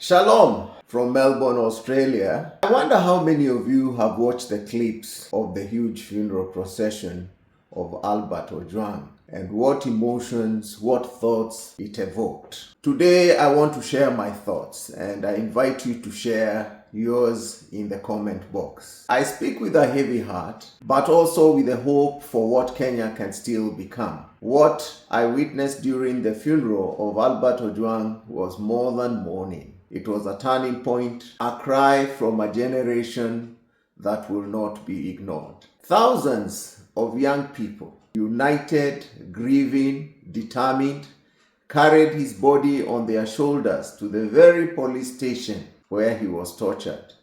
Shalom from Melbourne, Australia. I wonder how many of you have watched the clips of the huge funeral procession of Albert Ojwang and what emotions, what thoughts it evoked. Today I want to share my thoughts and I invite you to share yours in the comment box. I speak with a heavy heart, but also with a hope for what Kenya can still become. What I witnessed during the funeral of Albert Ojwang was more than mourning. It was a turning point, a cry from a generation that will not be ignored. Thousands of young people, united, grieving, determined, carried his body on their shoulders to the very police station where he was tortured.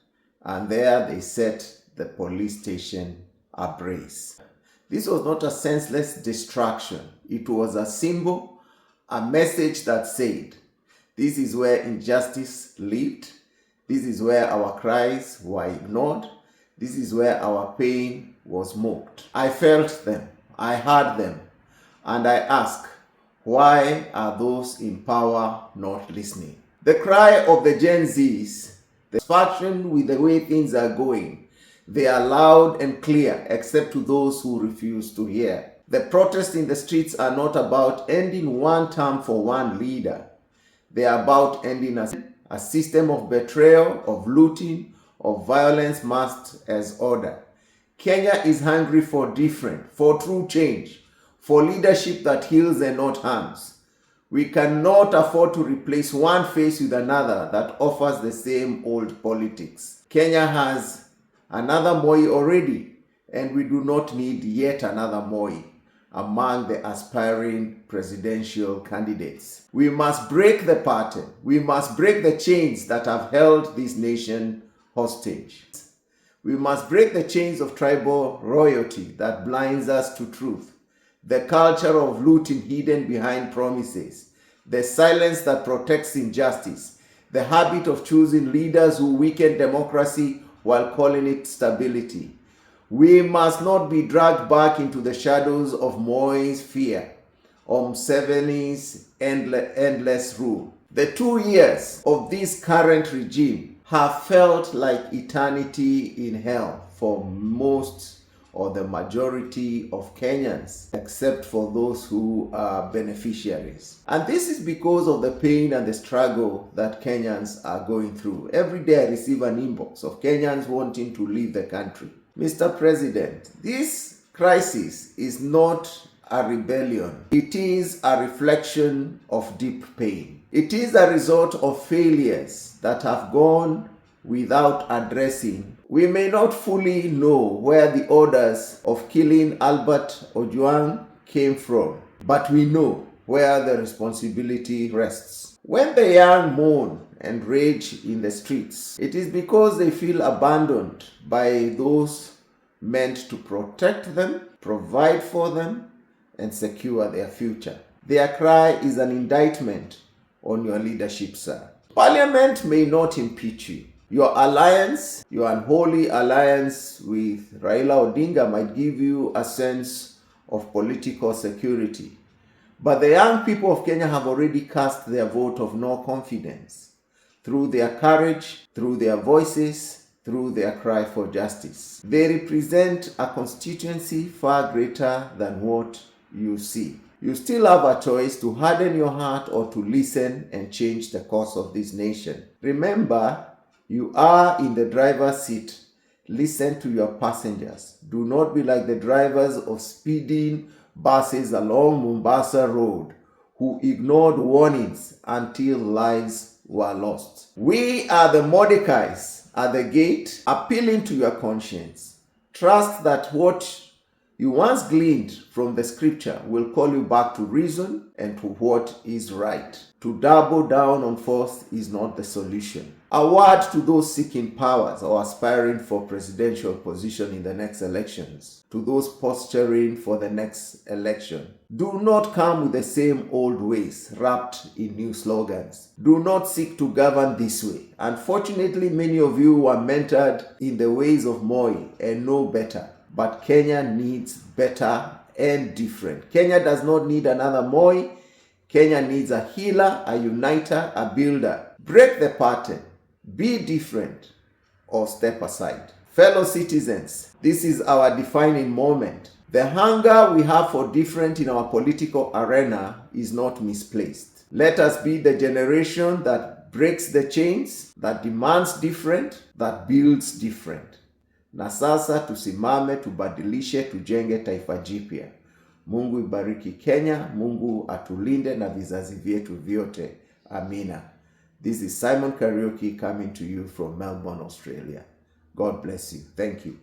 And there they set the police station ablaze. This was not a senseless distraction. It was a symbol, a message that said, this is where injustice lived. This is where our cries were ignored. This is where our pain was mocked. I felt them. I heard them. And I ask, why are those in power not listening? The cry of the Gen Zs, the satisfaction with the way things are going, they are loud and clear except to those who refuse to hear. The protests in the streets are not about ending one term for one leader. They are about ending a system of betrayal, of looting, of violence masked as order. Kenya is hungry for different, for true change, for leadership that heals and not harms. We cannot afford to replace one face with another that offers the same old politics. Kenya has another Moi already, and we do not need yet another Moi among the aspiring presidential candidates. We must break the pattern. We must break the chains that have held this nation hostage. We must break the chains of tribal royalty that blinds us to truth, the culture of looting hidden behind promises, the silence that protects injustice, the habit of choosing leaders who weaken democracy while calling it stability. We must not be dragged back into the shadows of Moi's fear, Museveni's endless rule. The 2 years of this current regime have felt like eternity in hell for most or the majority of Kenyans, except for those who are beneficiaries. And this is because of the pain and the struggle that Kenyans are going through. Every day I receive an inbox of Kenyans wanting to leave the country. Mr. President, this crisis is not a rebellion. It is a reflection of deep pain. It is a result of failures that have gone without addressing. We may not fully know where the orders of killing Albert Ojwang came from, but we know where the responsibility rests. When the young mourn and rage in the streets, it is because they feel abandoned by those meant to protect them, provide for them, and secure their future. Their cry is an indictment on your leadership, sir. Parliament may not impeach you. Your alliance, your unholy alliance with Raila Odinga might give you a sense of political security. But the young people of Kenya have already cast their vote of no confidence through their courage, through their voices, through their cry for justice. They represent a constituency far greater than what you see. You still have a choice to harden your heart or to listen and change the course of this nation. Remember, you are in the driver's seat. Listen to your passengers. Do not be like the drivers of speeding buses along Mombasa Road who ignored warnings until lives were lost. We are the Mordecais at the gate, appealing to your conscience. Trust that what you once gleaned from the scripture will call you back to reason and to what is right. To double down on force is not the solution. A word to those seeking powers or aspiring for presidential position in the next elections, to those posturing for the next election. Do not come with the same old ways wrapped in new slogans. Do not seek to govern this way. Unfortunately, many of you were mentored in the ways of Moi and know better. But Kenya needs better and different. Kenya does not need another Moi. Kenya needs a healer, a uniter, a builder. Break the pattern, be different, or step aside. Fellow citizens, this is our defining moment. The hunger we have for different in our political arena is not misplaced. Let us be the generation that breaks the chains, that demands different, that builds different. Na sasa tusimame, tubadilishe, tujenge taifa jipya. Mungu ibariki Kenya, Mungu atulinde na vizazi vyetu vyote. Amina. This is Simon Karaoke coming to you from Melbourne, Australia. God bless you. Thank you.